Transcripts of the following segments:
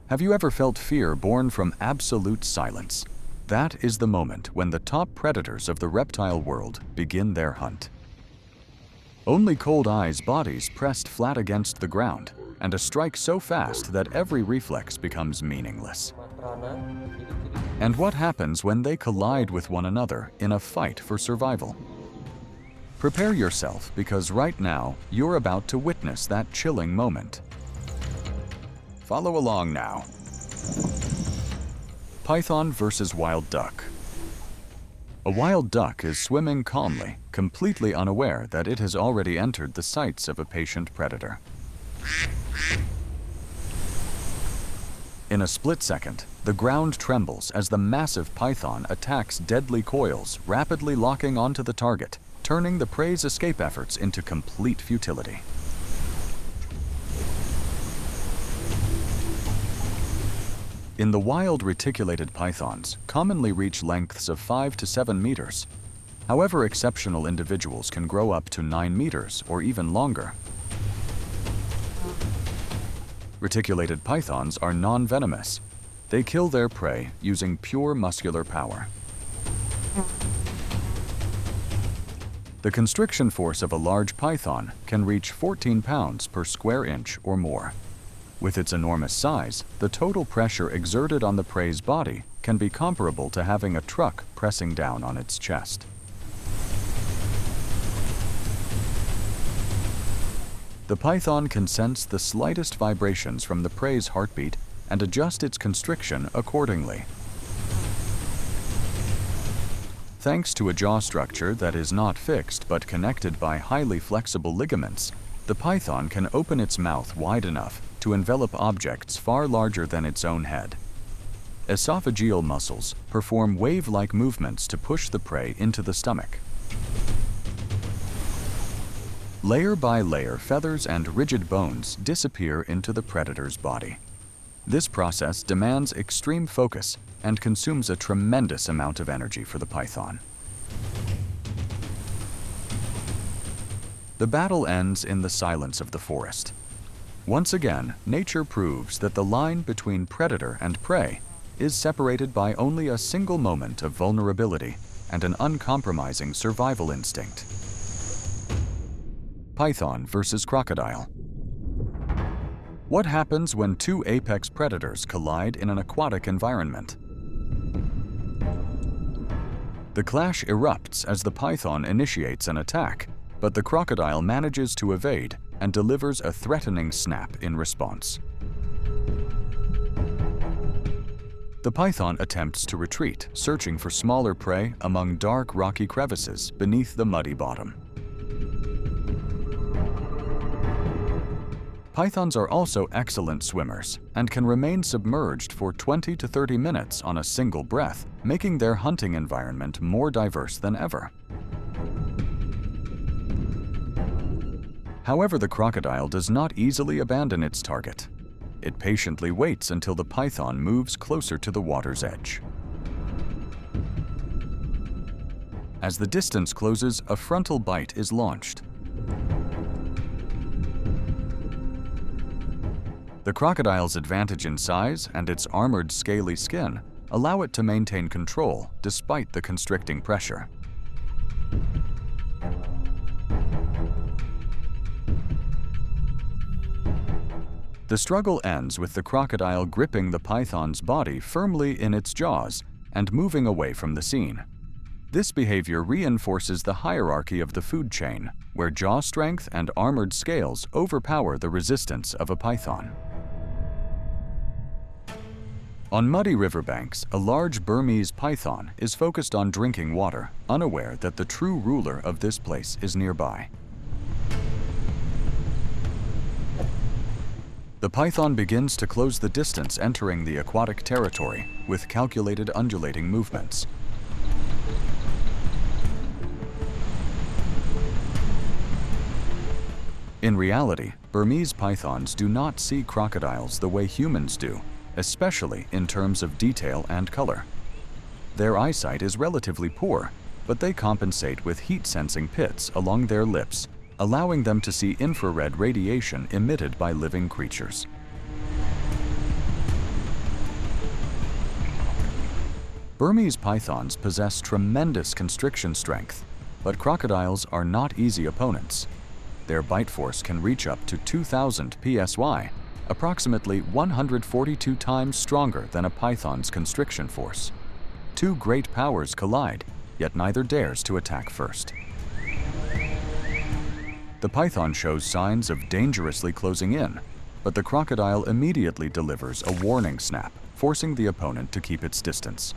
Have you ever felt fear born from absolute silence? That is the moment when the top predators of the reptile world begin their hunt. Only cold eyes bodies pressed flat against the ground, and a strike so fast that every reflex becomes meaningless. And what happens when they collide with one another in a fight for survival? Prepare yourself, because right now you're about to witness that chilling moment. Follow along now. Python versus wild duck. A wild duck is swimming calmly, completely unaware that it has already entered the sights of a patient predator. In a split second, the ground trembles as the massive python attacks deadly coils, rapidly locking onto the target, turning the prey's escape efforts into complete futility. In the wild, reticulated pythons commonly reach lengths of 5 to 7 meters. However, exceptional individuals can grow up to 9 meters or even longer. Reticulated pythons are non-venomous. They kill their prey using pure muscular power. The constriction force of a large python can reach 14 pounds per square inch or more. With its enormous size, the total pressure exerted on the prey's body can be comparable to having a truck pressing down on its chest. The python can sense the slightest vibrations from the prey's heartbeat and adjust its constriction accordingly. Thanks to a jaw structure that is not fixed but connected by highly flexible ligaments, the python can open its mouth wide enough to envelop objects far larger than its own head. Esophageal muscles perform wave-like movements to push the prey into the stomach. Layer by layer, feathers and rigid bones disappear into the predator's body. This process demands extreme focus and consumes a tremendous amount of energy for the python. The battle ends in the silence of the forest. Once again, nature proves that the line between predator and prey is separated by only a single moment of vulnerability and an uncompromising survival instinct. Python versus crocodile. What happens when two apex predators collide in an aquatic environment? The clash erupts as the python initiates an attack, but the crocodile manages to evade and delivers a threatening snap in response. The python attempts to retreat, searching for smaller prey among dark, rocky crevices beneath the muddy bottom. Pythons are also excellent swimmers and can remain submerged for 20 to 30 minutes on a single breath, making their hunting environment more diverse than ever. However, the crocodile does not easily abandon its target. It patiently waits until the python moves closer to the water's edge. As the distance closes, a frontal bite is launched. The crocodile's advantage in size and its armored, scaly skin allow it to maintain control despite the constricting pressure. The struggle ends with the crocodile gripping the python's body firmly in its jaws and moving away from the scene. This behavior reinforces the hierarchy of the food chain, where jaw strength and armored scales overpower the resistance of a python. On muddy riverbanks, a large Burmese python is focused on drinking water, unaware that the true ruler of this place is nearby. The python begins to close the distance entering the aquatic territory with calculated undulating movements. In reality, Burmese pythons do not see crocodiles the way humans do, especially in terms of detail and color. Their eyesight is relatively poor, but they compensate with heat-sensing pits along their lips, allowing them to see infrared radiation emitted by living creatures. Burmese pythons possess tremendous constriction strength, but crocodiles are not easy opponents. Their bite force can reach up to 2,000 psi, approximately 142 times stronger than a python's constriction force. Two great powers collide, yet neither dares to attack first. The python shows signs of dangerously closing in, but the crocodile immediately delivers a warning snap, forcing the opponent to keep its distance.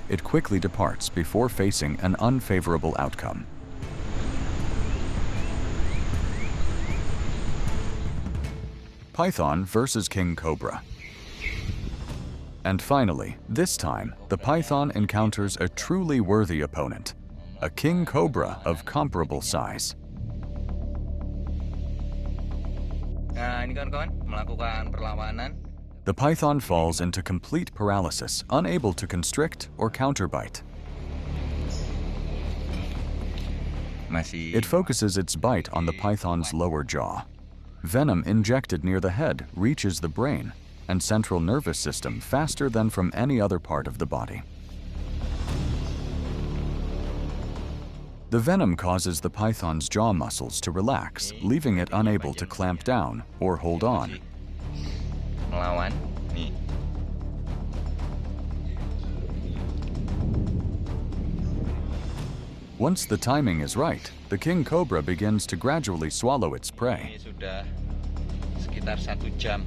It quickly departs before facing an unfavorable outcome. Python versus King Cobra. And finally, this time, the python encounters a truly worthy opponent, a king cobra of comparable size. Nah, ini kawan-kawan melakukan perlawanan. The python falls into complete paralysis, unable to constrict or counterbite. It focuses its bite on the python's lower jaw. Venom injected near the head reaches the brain and central nervous system faster than from any other part of the body. The venom causes the python's jaw muscles to relax, leaving it unable to clamp down or hold on. Melawan. Nih. Once the timing is right, the king cobra begins to gradually swallow its prey. Ini sudah sekitar 1 jam.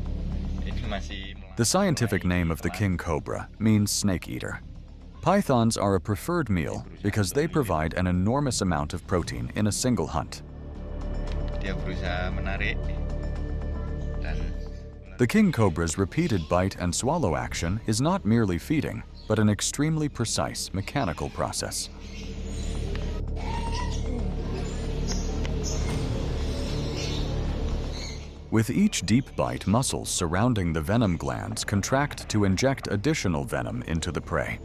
Ini masih. The scientific name of the king cobra means snake eater. Pythons are a preferred meal because they provide an enormous amount of protein in a single hunt. Dia berusaha menarik dan The king cobra's repeated bite and swallow action is not merely feeding, but an extremely precise mechanical process. With each deep bite, muscles surrounding the venom glands contract to inject additional venom into the prey.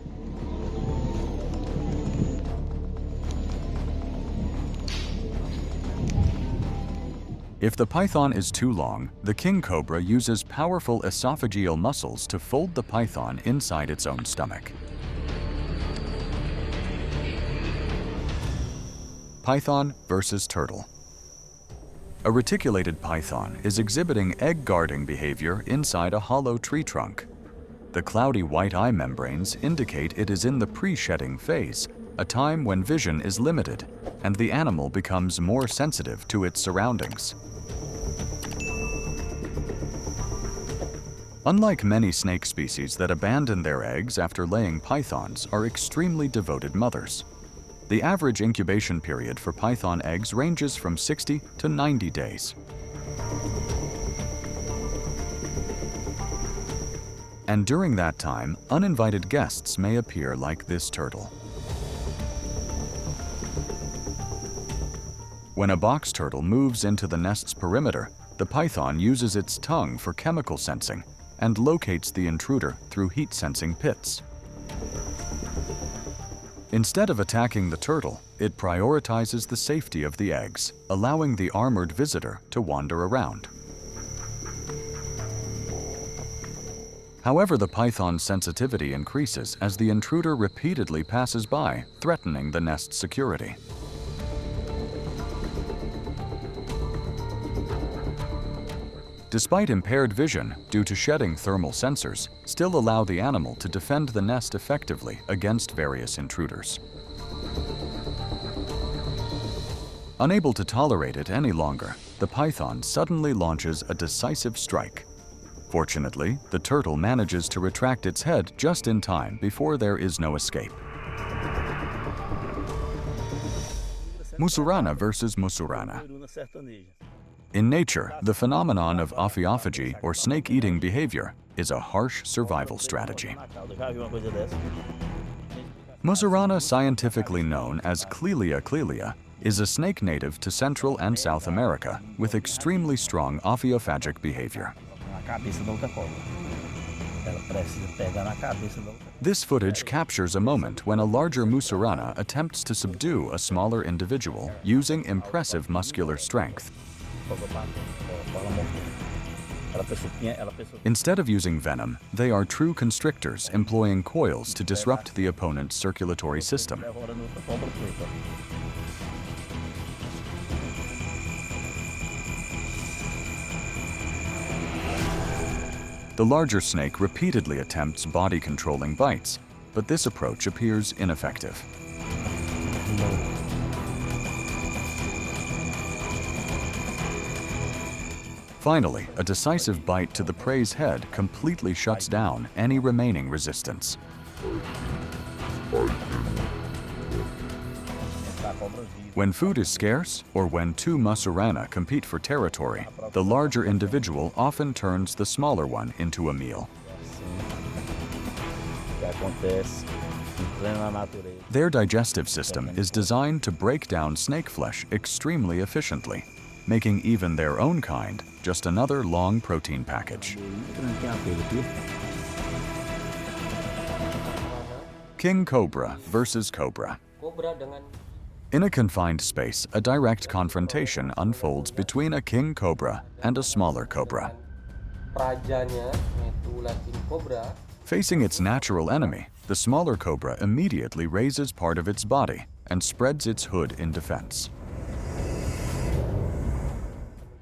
If the python is too long, the king cobra uses powerful esophageal muscles to fold the python inside its own stomach. Python versus turtle. A reticulated python is exhibiting egg-guarding behavior inside a hollow tree trunk. The cloudy white eye membranes indicate it is in the pre-shedding phase, a time when vision is limited and the animal becomes more sensitive to its surroundings. Unlike many snake species that abandon their eggs after laying, pythons are extremely devoted mothers. The average incubation period for python eggs ranges from 60 to 90 days. And during that time, uninvited guests may appear like this turtle. When a box turtle moves into the nest's perimeter, the python uses its tongue for chemical sensing and locates the intruder through heat-sensing pits. Instead of attacking the turtle, it prioritizes the safety of the eggs, allowing the armored visitor to wander around. However, the python's sensitivity increases as the intruder repeatedly passes by, threatening the nest's security. Despite impaired vision due to shedding thermal sensors, still allow the animal to defend the nest effectively against various intruders. Unable to tolerate it any longer, the python suddenly launches a decisive strike. Fortunately, the turtle manages to retract its head just in time before there is no escape. Mussurana versus Mussurana. In nature, the phenomenon of ophiophagy or snake-eating behavior is a harsh survival strategy. Mussurana, scientifically known as Clelia clelia, is a snake native to Central and South America with extremely strong ophiophagic behavior. This footage captures a moment when a larger Mussurana attempts to subdue a smaller individual using impressive muscular strength. Instead of using venom, they are true constrictors, employing coils to disrupt the opponent's circulatory system. The larger snake repeatedly attempts body-controlling bites, but this approach appears ineffective. Finally, a decisive bite to the prey's head completely shuts down any remaining resistance. When food is scarce, or when two mussurana compete for territory, the larger individual often turns the smaller one into a meal. Their digestive system is designed to break down snake flesh extremely efficiently, making even their own kind just another long protein package. King Cobra versus Cobra. In a confined space, a direct confrontation unfolds between a king cobra and a smaller cobra. Facing its natural enemy, the smaller cobra immediately raises part of its body and spreads its hood in defense.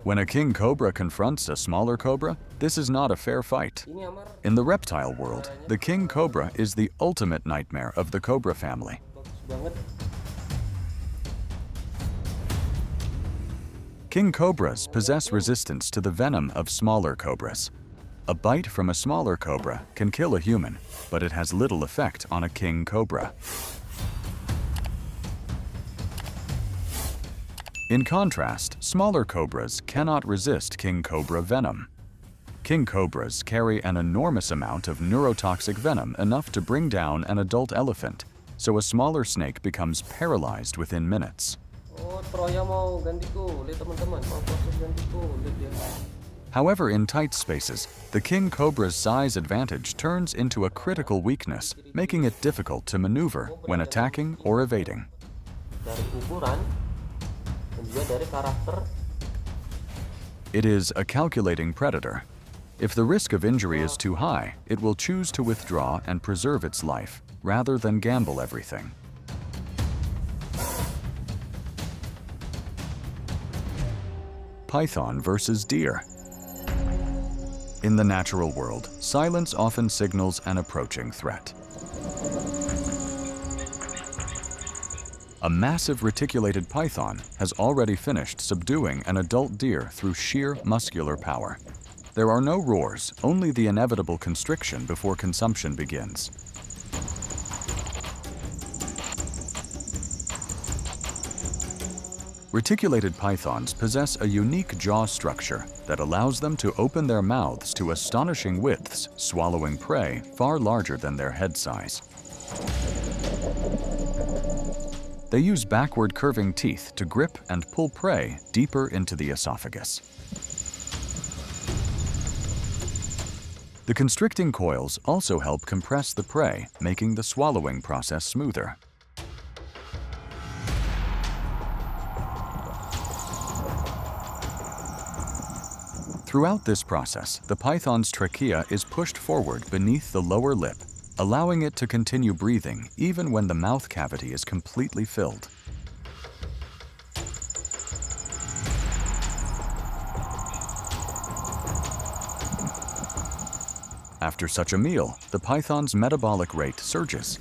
When a king cobra confronts a smaller cobra, this is not a fair fight. In the reptile world, the king cobra is the ultimate nightmare of the cobra family. King cobras possess resistance to the venom of smaller cobras. A bite from a smaller cobra can kill a human, but it has little effect on a king cobra. In contrast, smaller cobras cannot resist king cobra venom. King cobras carry an enormous amount of neurotoxic venom, enough to bring down an adult elephant, so a smaller snake becomes paralyzed within minutes. However, in tight spaces, the king cobra's size advantage turns into a critical weakness, making it difficult to maneuver when attacking or evading. It is a calculating predator. If the risk of injury is too high, it will choose to withdraw and preserve its life, rather than gamble everything. Python versus deer. In the natural world, silence often signals an approaching threat. A massive reticulated python has already finished subduing an adult deer through sheer muscular power. There are no roars, only the inevitable constriction before consumption begins. Reticulated pythons possess a unique jaw structure that allows them to open their mouths to astonishing widths, swallowing prey far larger than their head size. They use backward curving teeth to grip and pull prey deeper into the esophagus. The constricting coils also help compress the prey, making the swallowing process smoother. Throughout this process, the python's trachea is pushed forward beneath the lower lip, allowing it to continue breathing even when the mouth cavity is completely filled. After such a meal, the python's metabolic rate surges.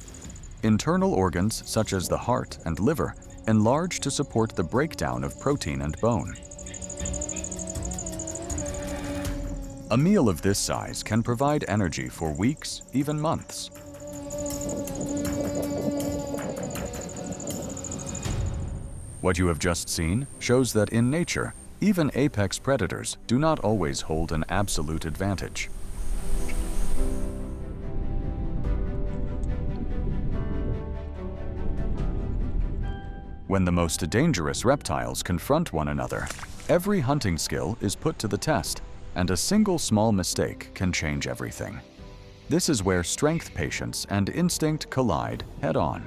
Internal organs such as the heart and liver enlarge to support the breakdown of protein and bone. A meal of this size can provide energy for weeks, even months. What you have just seen shows that in nature, even apex predators do not always hold an absolute advantage. When the most dangerous reptiles confront one another, every hunting skill is put to the test, and a single small mistake can change everything. This is where strength, patience, and instinct collide head-on.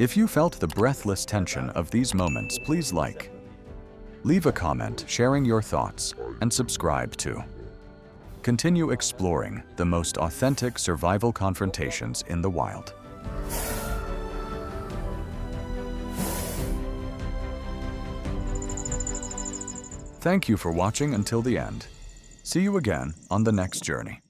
If you felt the breathless tension of these moments, please like, leave a comment sharing your thoughts, and subscribe to continue exploring the most authentic survival confrontations in the wild. Thank you for watching until the end. See you again on the next journey.